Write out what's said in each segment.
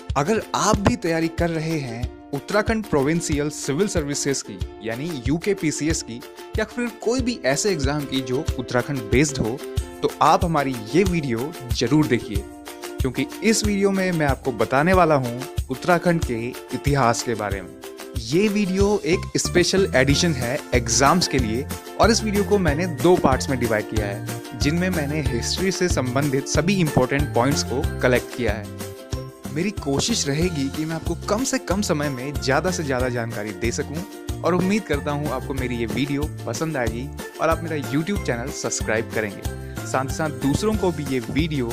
अगर आप भी तैयारी कर रहे हैं उत्तराखंड प्रोविंशियल सिविल सर्विसेज की यानी यूकेपीसीएस की या फिर कोई भी ऐसे एग्जाम की जो उत्तराखंड बेस्ड हो, तो आप हमारी ये वीडियो जरूर देखिए, क्योंकि इस वीडियो में मैं आपको बताने वाला हूँ उत्तराखंड के इतिहास के बारे में। ये वीडियो एक स्पेशल एडिशन है एग्जाम्स के लिए और इस वीडियो को मैंने 2 पार्ट्स में डिवाइड किया है, जिनमें मैंने हिस्ट्री से संबंधित सभी इंपॉर्टेंट पॉइंट्स को कलेक्ट किया है। मेरी कोशिश रहेगी कि मैं आपको कम से कम समय में ज़्यादा से ज़्यादा जानकारी दे सकूं और उम्मीद करता हूं आपको मेरी ये वीडियो पसंद आएगी और आप मेरा YouTube चैनल सब्सक्राइब करेंगे। साथ ही साथ दूसरों को भी ये वीडियो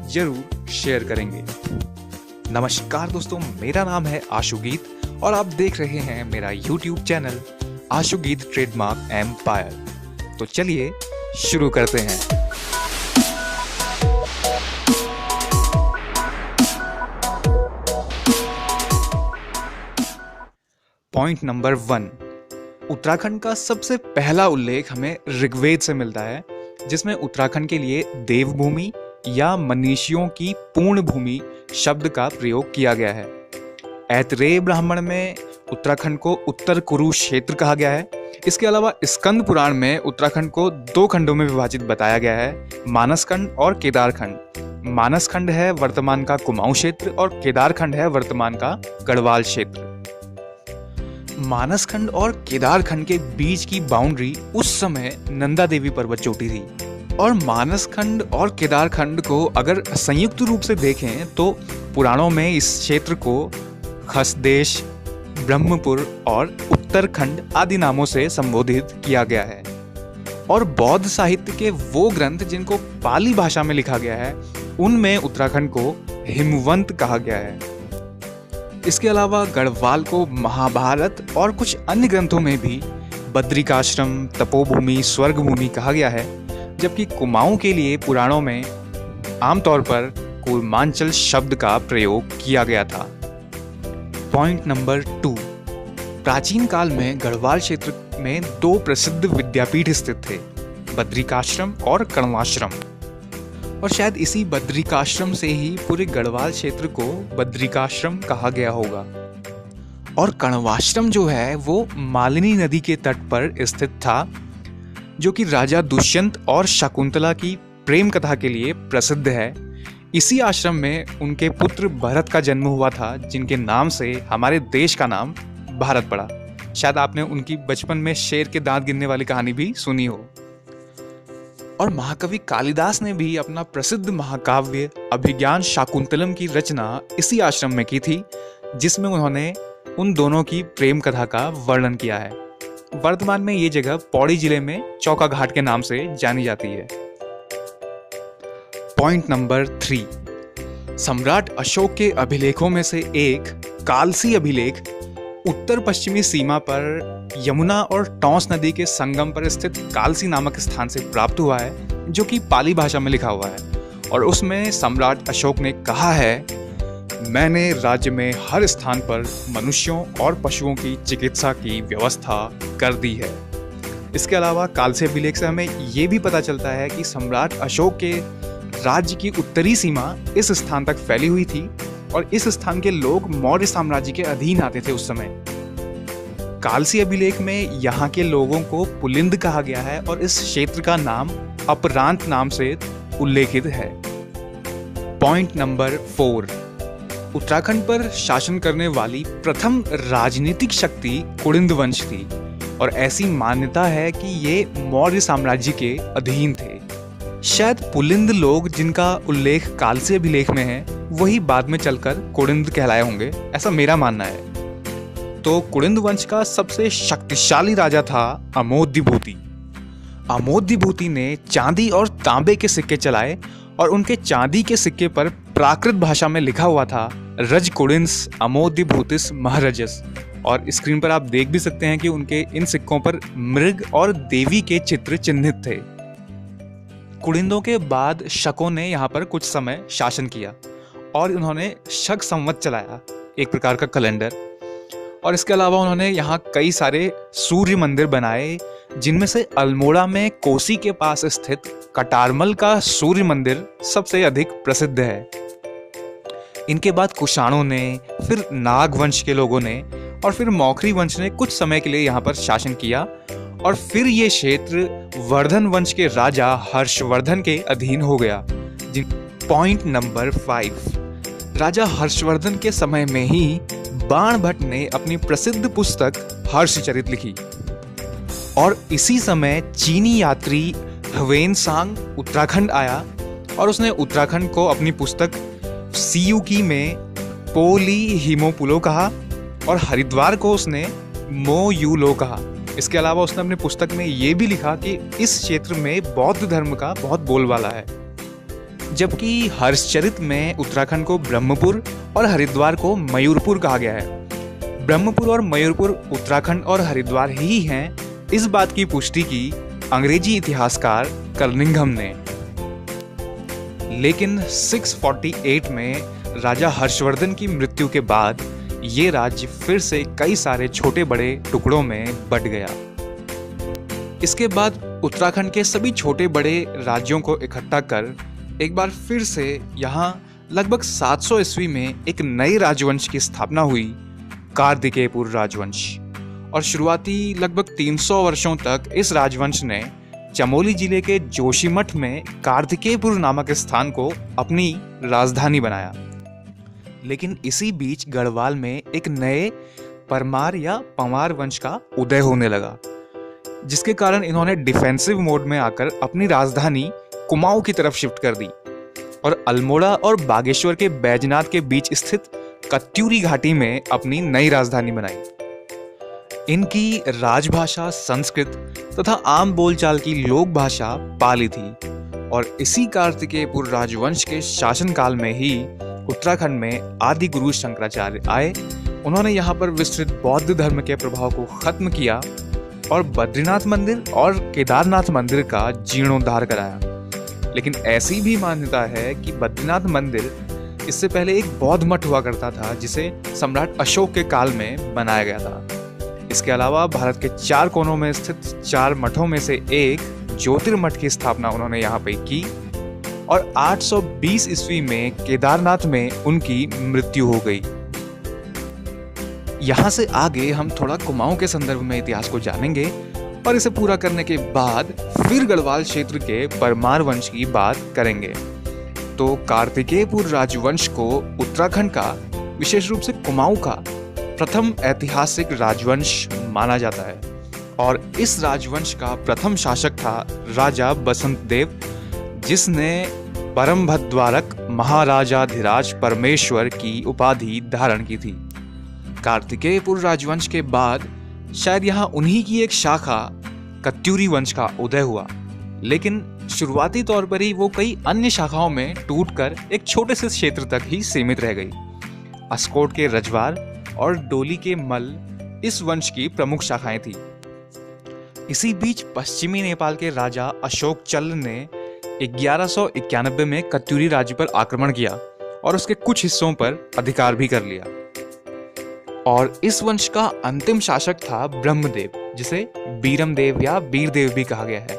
जरूर शेयर करेंगे। नमस्कार दोस्तों, मेरा नाम है आशुगीत और आप देख रहे हैं मेरा YouTube चैनल आशुगीत ट्रेडमार्क एम्पायर। तो चलिए शुरू करते हैं। पॉइंट नंबर 1, उत्तराखंड का सबसे पहला उल्लेख हमें ऋग्वेद से मिलता है, जिसमें उत्तराखंड के लिए देवभूमि या मनीषियों की पूर्ण भूमि शब्द का प्रयोग किया गया है। ऐतरेय ब्राह्मण में उत्तराखंड को उत्तर कुरु क्षेत्र कहा गया है। इसके अलावा स्कंद पुराण में उत्तराखंड को 2 खंडों में विभाजित बताया गया है, मानसखंड और केदारखंड। मानसखंड है वर्तमान का कुमाऊं क्षेत्र और केदारखंड है वर्तमान का गढ़वाल क्षेत्र। मानसखंड और केदारखंड के बीच की बाउंड्री उस समय नंदा देवी पर्वत चोटी थी और मानसखंड और केदारखंड को अगर संयुक्त रूप से देखें तो पुराणों में इस क्षेत्र को खसदेश, ब्रह्मपुर और उत्तरखंड आदि नामों से संबोधित किया गया है। और बौद्ध साहित्य के वो ग्रंथ जिनको पाली भाषा में लिखा गया है, उनमें उत्तराखंड को हिमवंत कहा गया है। इसके अलावा गढ़वाल को महाभारत और कुछ अन्य ग्रंथों में भी बद्रिकाश्रम, तपोभूमि, स्वर्गभूमि कहा गया है, जबकि कुमाऊं के लिए पुराणों में आमतौर पर कूर्मांचल शब्द का प्रयोग किया गया था। पॉइंट नंबर 2, प्राचीन काल में गढ़वाल क्षेत्र में 2 प्रसिद्ध विद्यापीठ स्थित थे, बद्रिकाश्रम और कण्वाश्रम। और शायद इसी बद्रिकाश्रम से ही पूरे गढ़वाल क्षेत्र को बद्रिकाश्रम कहा गया होगा। और कण्वाश्रम जो है वो मालिनी नदी के तट पर स्थित था, जो कि राजा दुष्यंत और शकुंतला की प्रेम कथा के लिए प्रसिद्ध है। इसी आश्रम में उनके पुत्र भरत का जन्म हुआ था, जिनके नाम से हमारे देश का नाम भारत पड़ा। शायद आपने उनकी बचपन में शेर के दांत गिनने वाली कहानी भी सुनी हो। और महाकवि कालिदास ने भी अपना प्रसिद्ध महाकाव्य अभिज्ञान शाकुंतलम की रचना इसी आश्रम में की थी, जिसमें उन्होंने उन दोनों की प्रेम कथा का वर्णन किया है। वर्तमान में ये जगह पौड़ी जिले में चौका घाट के नाम से जानी जाती है। पॉइंट नंबर 3, सम्राट अशोक के अभिलेखों में से एक कालसी अभिलेख उत्तर पश्चिमी सीमा पर यमुना और टॉन्स नदी के संगम पर स्थित कालसी नामक स्थान से प्राप्त हुआ है, जो कि पाली भाषा में लिखा हुआ है। और उसमें सम्राट अशोक ने कहा है, मैंने राज्य में हर स्थान पर मनुष्यों और पशुओं की चिकित्सा की व्यवस्था कर दी है। इसके अलावा कालसी अभिलेख से हमें ये भी पता चलता है कि सम्राट अशोक के राज्य की उत्तरी सीमा इस स्थान तक फैली हुई थी और इस स्थान के लोग मौर्य साम्राज्य के अधीन आते थे उस समय। कालसी अभिलेख में यहाँ के लोगों को पुलिंद कहा गया है और इस क्षेत्र का नाम अपरांत नाम से उल्लेखित है। पॉइंट नंबर 4, उत्तराखंड पर शासन करने वाली प्रथम राजनीतिक शक्ति कुड़िंद वंश थी और ऐसी मान्यता है कि ये मौर्य साम्राज्य के अधीन थे। शायद पुलिंद लोग जिनका उल्लेख कालसी अभिलेख में है वही बाद में चलकर कुड़िंद कहलाए होंगे, ऐसा मेरा मानना है। तो कुड़िंद वंश का सबसे शक्तिशाली राजा था अमोदविभूति। अमोदविभूति ने चांदी और तांबे के सिक्के चलाए और उनके चांदी के सिक्के पर प्राकृत भाषा में लिखा हुआ था रज कुड़िंस अमोदविभूतिस महारजस। और स्क्रीन पर आप देख भी सकते हैं कि उनके इन सिक्कों पर मृग और देवी के चित्र चिन्हित थे। कुड़िंदों के बाद शकों ने यहाँ पर कुछ समय शासन किया और उन्होंने शक संवत चलाया, एक प्रकार का कैलेंडर। और इसके अलावा उन्होंने यहाँ कई सारे सूर्य मंदिर बनाए, जिनमें से अल्मोड़ा में कोसी के पास स्थित कटारमल का सूर्य मंदिर सबसे अधिक प्रसिद्ध है। इनके बाद कुषाणों ने, फिर नाग वंश के लोगों ने और फिर मौखरी वंश ने कुछ समय के लिए यहाँ पर शासन किया और फिर ये क्षेत्र वर्धन वंश के राजा हर्षवर्धन के अधीन हो गया। पॉइंट नंबर 5, राजा हर्षवर्धन के समय में ही बाणभट्ट ने अपनी प्रसिद्ध पुस्तक हर्षचरित लिखी और इसी समय चीनी यात्री ह्वेनसांग उत्तराखंड आया और उसने उत्तराखंड को अपनी पुस्तक सियुकी में पोली हिमोपुलो कहा और हरिद्वार को उसने मोयुलो कहा। इसके अलावा उसने अपनी पुस्तक में ये भी लिखा कि इस क्षेत्र में बौद्ध धर्म का बहुत बोलबाला है, जबकि हर्षचरित में उत्तराखंड को ब्रह्मपुर और हरिद्वार को मयूरपुर कहा गया है। ब्रह्मपुर और मयूरपुर उत्तराखंड और हरिद्वार ही हैं, इस बात की पुष्टि की अंग्रेजी इतिहासकार कर्निंघम ने। लेकिन 648 में राजा हर्षवर्धन की मृत्यु के बाद ये राज्य फिर से कई सारे छोटे बड़े टुकड़ों में बंट गया। इसके बाद उत्तराखंड के सभी छोटे बड़े राज्यों को इकट्ठा कर एक बार फिर से यहाँ लगभग 700 ईस्वी में एक नए राजवंश की स्थापना हुई, कार्तिकेयपुर राजवंश। और शुरुआती लगभग 300 वर्षों तक इस राजवंश ने चमोली जिले के जोशीमठ में कार्तिकेयपुर नामक स्थान को अपनी राजधानी बनाया। लेकिन इसी बीच गढ़वाल में एक नए परमार या पंवार वंश का उदय होने लगा, जिसके कारण इन्होंने डिफेंसिव मोड में आकर अपनी राजधानी कुमाऊं की तरफ शिफ्ट कर दी और अल्मोड़ा और बागेश्वर के बैजनाथ के बीच स्थित कत्यूरी घाटी में अपनी नई राजधानी बनाई। इनकी राजभाषा संस्कृत तथा आम बोलचाल की लोक भाषा पाली थी और इसी कार्तिकेयपुर राजवंश के शासनकाल में ही उत्तराखंड में आदि गुरु शंकराचार्य आए। उन्होंने यहाँ पर विस्तृत बौद्ध धर्म के प्रभाव को खत्म किया और बद्रीनाथ मंदिर और केदारनाथ मंदिर का जीर्णोद्धार कराया। लेकिन ऐसी भी मान्यता है कि बद्रीनाथ मंदिर इससे पहले एक बौद्ध मठ हुआ करता था, जिसे सम्राट अशोक के काल में बनाया गया था। इसके अलावा भारत के 4 कोनों में स्थित 4 मठों में से एक ज्योतिर्मठ की स्थापना उन्होंने यहाँ पे की और 820 ईस्वी में केदारनाथ में उनकी मृत्यु हो गई। यहाँ से आगे हम थोड़ा कुमाऊं के संदर्भ में इतिहास को जानेंगे और इसे पूरा करने के बाद फिर गढ़वाल क्षेत्र के परमार वंश की बात करेंगे। तो कार्तिकेयपुर राजवंश को उत्तराखंड का, विशेष रूप से कुमाऊं का प्रथम ऐतिहासिक राजवंश माना जाता है और इस राजवंश का प्रथम शासक था राजा बसंत देव, जिसने परमभद्वारक महाराजाधिराज परमेश्वर की उपाधि धारण की थी। कार्तिकेयपुर राजवंश के बाद शायद यहाँ उन्हीं की एक शाखा कत्यूरी वंश का उदय हुआ, लेकिन शुरुआती तौर पर ही वो कई अन्य शाखाओं में टूटकर एक छोटे से क्षेत्र तक ही सीमित रह गई। अस्कोट के रजवार और डोली के मल इस वंश की प्रमुख शाखाएं थी। इसी बीच पश्चिमी नेपाल के राजा अशोक चल ने 1191 में कत्यूरी राज्य पर आक्रमण किया और उसके कुछ हिस्सों पर अधिकार भी कर लिया। और इस वंश का अंतिम शासक था ब्रह्मदेव, जिसे बीरमदेव या बीरदेव भी कहा गया है।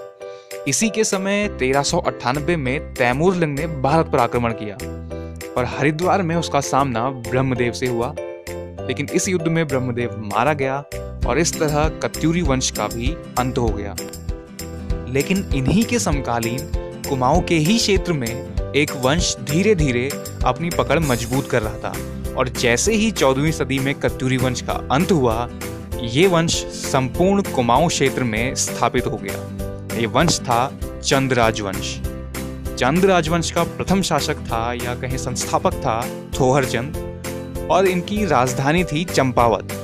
इसी के समय 1398 में तैमूरलंग ने भारत पर आक्रमण किया और हरिद्वार में उसका सामना ब्रह्मदेव से हुआ, लेकिन इस युद्ध में ब्रह्मदेव मारा गया और इस तरह कत्यूरी वंश का भी अंत हो गया। लेकिन इन्हीं के समकालीन कुमाऊं के ही क्षेत्र में एक वंश धीरे धीरे अपनी पकड़ मजबूत कर रहा था और जैसे ही 14वीं सदी में कत्यूरी वंश का अंत हुआ, ये वंश संपूर्ण कुमाऊं क्षेत्र में स्थापित हो गया। ये वंश था चंद राजवंश। चंद राजवंश का प्रथम शासक था या कहीं संस्थापक था थोहर चंद और इनकी राजधानी थी चंपावत।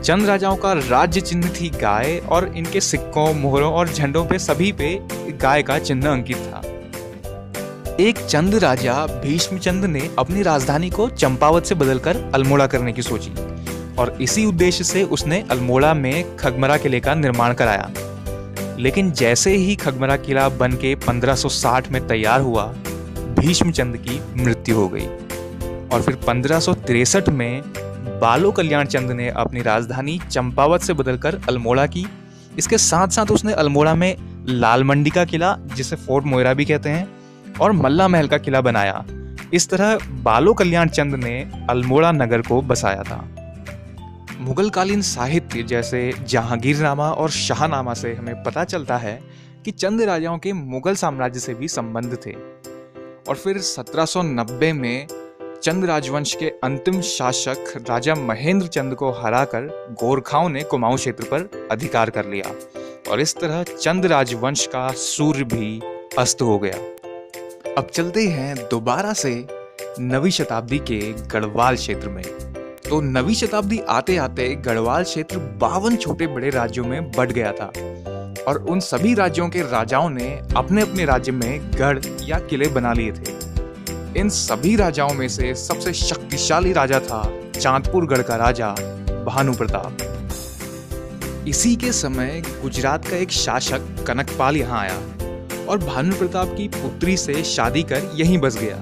चंद राजाओं का राज्य चिन्ह थी गाय और इनके सिक्कों, मोहरों और झंडों पे सभी पे गाय का चिन्ह अंकित था। एक चंद राजा भीष्मचंद ने अपनी राजधानी को चंपावत से बदलकर अल्मोड़ा करने की सोची और इसी उद्देश्य से उसने अल्मोड़ा में खगमरा किले का निर्माण कराया। लेकिन जैसे ही खगमरा किला बन के 1560 में तैयार हुआ, भीष्मचंद की मृत्यु हो गई और फिर 1563 में बालो कल्याण चंद ने अपनी राजधानी चंपावत से बदलकर अल्मोड़ा की। इसके साथ साथ उसने अल्मोड़ा में लाल मंडी का किला, जिसे फोर्ट मोइरा भी कहते हैं, और मल्ला महल का किला बनाया इस तरह बालो कल्याण चंद ने अल्मोड़ा नगर को बसाया था। मुगल कालीन साहित्य जैसे जहांगीरनामा और शाहनामा से हमें पता चलता है कि चंद राजाओं के मुगल साम्राज्य से भी संबंध थे। और फिर 1790 में चंद राजवंश के अंतिम शासक राजा महेंद्र चंद को हराकर गोरखाओं ने कुमाऊं क्षेत्र पर अधिकार कर लिया और इस तरह चंद राजवंश का सूर्य भी अस्त हो गया। अब चलते हैं दोबारा से नवीं शताब्दी के गढ़वाल क्षेत्र में। तो नवीं शताब्दी आते आते गढ़वाल क्षेत्र 52 छोटे बड़े राज्यों में बंट गया था और उन सभी राज्यों के राजाओं ने अपने अपने राज्य में गढ़ या किले बना लिए थे। इन सभी राजाओं में से सबसे शक्तिशाली राजा था चांदपुर गढ़ का राजा भानु प्रताप। इसी के समय गुजरात का एक शासक कनकपाल यहाँ आया और भानु प्रताप की पुत्री से शादी कर यहीं बस गया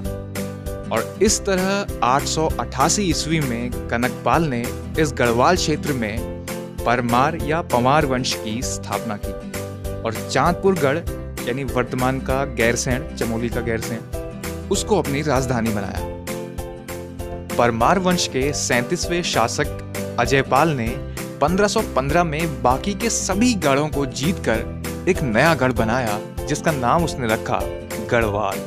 और इस तरह 888 ईस्वी में कनकपाल ने इस गढ़वाल क्षेत्र में परमार या पवार वंश की स्थापना की और चांदपुर गढ़ यानी वर्तमान का गैरसैंण, चमोली का गैरसैंण, उसको अपनी राजधानी बनाया। परमार वंश के 37वें शासक अजयपाल ने 1515 में बाकी के सभी गढ़ों को जीतकर एक नया गढ़ बनाया जिसका नाम उसने रखा गढ़वाल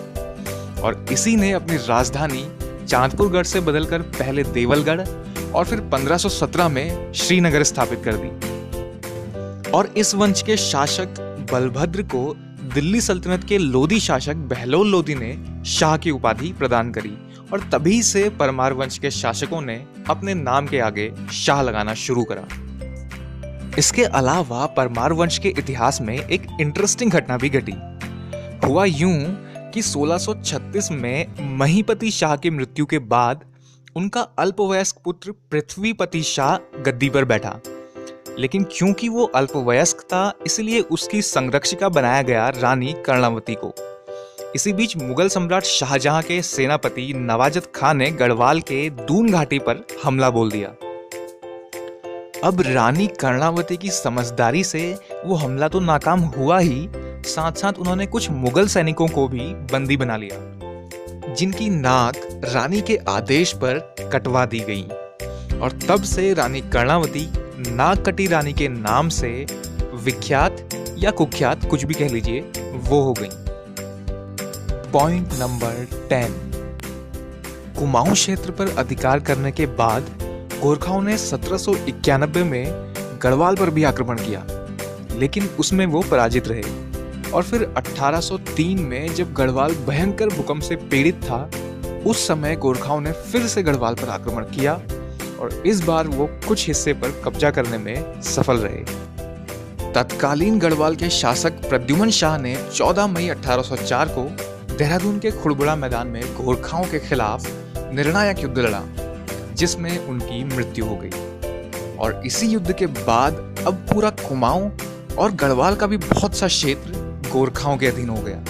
और इसी ने अपनी राजधानी चांदपुर गढ़ से बदलकर पहले देवलगढ़ और फिर 1517 में श्रीनगर स्थापित कर दी। और इस वंश के शासक बलभद्र को दिल्ली सल्तनत के लोधी शासक बहलोल लोधी ने शाह की उपाधि प्रदान करी और तभी से परमार वंश के शासकों ने अपने नाम के आगे शाह लगाना शुरू करा। इसके अलावा परमार वंश के इतिहास में एक इंटरेस्टिंग घटना भी घटी। हुआ यूं कि 1636 में महीपति शाह की मृत्यु के बाद उनका अल्पवयस्क पुत्र पृथ्वीपति शाह गद्दी पर बैठा, लेकिन क्योंकि वो अल्पवयस्क था इसलिए उसकी संरक्षिका बनाया गया रानी कर्णावती को। इसी बीच मुगल सम्राट शाहजहां के सेनापति नवाजत खान ने गढ़वाल के दून घाटी पर हमला बोल दिया। अब रानी कर्णावती की समझदारी से वो हमला तो नाकाम हुआ ही, साथ साथ उन्होंने कुछ मुगल सैनिकों को भी बंदी बना लिया, जिनकी नाक रानी के आदेश पर कटवा दी गई और तब से रानी कर्णावती नाक कटी रानी के नाम से विख्यात या कुख्यात, कुछ भी कह लीजिए, वो हो गई। पॉइंट नंबर 10, कुमाऊं क्षेत्र पर अधिकार करने के बाद गोरखाओं ने 1791 में गढ़वाल पर भी आक्रमण किया, लेकिन उसमें वो पराजित रहे। और फिर 1803 में जब गढ़वाल भयंकर भूकंप से पीड़ित था, उस समय गोरखाओं ने फिर से गढ़वाल पर आक्रमण किया और इस बार वो कुछ हिस्से पर कब्जा करने में सफल रहे। तत्कालीन गढ़वाल के शासक प्रद्युमन शाह ने 14 मई 1804 को देहरादून के खुड़बुड़ा मैदान में गोरखाओं के खिलाफ निर्णायक युद्ध लड़ा, जिसमें उनकी मृत्यु हो गई। और इसी युद्ध के बाद अब पूरा कुमाऊं और गढ़वाल का भी बहुत सा क्षेत्र गोरखाओं के अधीन हो गया।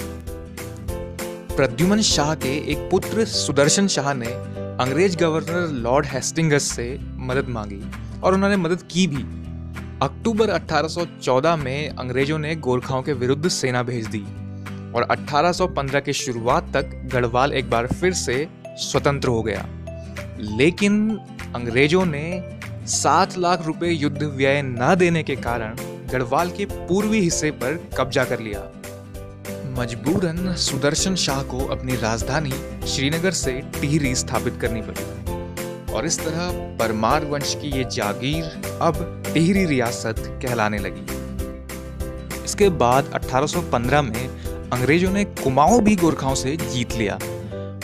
प्रद्युमन शाह के एक पुत्र सुदर्शन शाह ने अंग्रेज गवर्नर लॉर्ड हेस्टिंग्स से मदद मांगी और उन्होंने मदद की भी। अक्टूबर 1814 में अंग्रेजों ने गोरखाओं के विरुद्ध सेना भेज दी और 1815 की शुरुआत तक गढ़वाल एक बार फिर से स्वतंत्र हो गया, लेकिन अंग्रेजों ने 7 लाख रुपए युद्ध व्यय न देने के कारण गढ़वाल के पूर्वी हिस्से पर कब्जा कर लिया। मजबूरन सुदर्शन शाह को अपनी राजधानी श्रीनगर से टिहरी स्थापित करनी पड़ी और इस तरह परमार वंश की ये जागीर अब टिहरी रियासत कहलाने लगी। इसके बाद 1815 में अंग्रेजों ने कुमाऊं भी गोरखाओं से जीत लिया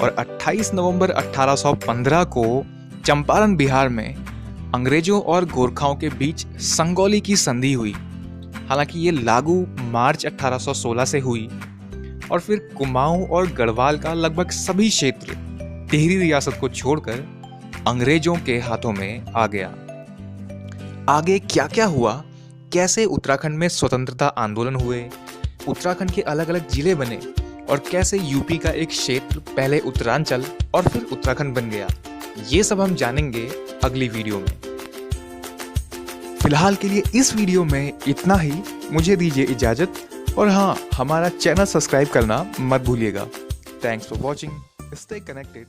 और 28 नवंबर 1815 को चंपारण बिहार में अंग्रेजों और गोरखाओं के बीच संगौली की संधि हुई। हालांकि ये लागू मार्च 1816 से हुई और फिर कुमाऊं और गढ़वाल का लगभग सभी क्षेत्र टिहरी रियासत को छोड़कर अंग्रेजों के हाथों में आ गया। आगे क्या क्या हुआ, कैसे उत्तराखंड में स्वतंत्रता आंदोलन हुए, उत्तराखंड के अलग अलग जिले बने और कैसे यूपी का एक क्षेत्र पहले उत्तरांचल और फिर उत्तराखंड बन गया, ये सब हम जानेंगे अगली वीडियो में। फिलहाल के लिए इस वीडियो में इतना ही। मुझे दीजिए इजाजत और हाँ, हमारा चैनल सब्सक्राइब करना मत भूलिएगा। Thanks for watching. Stay connected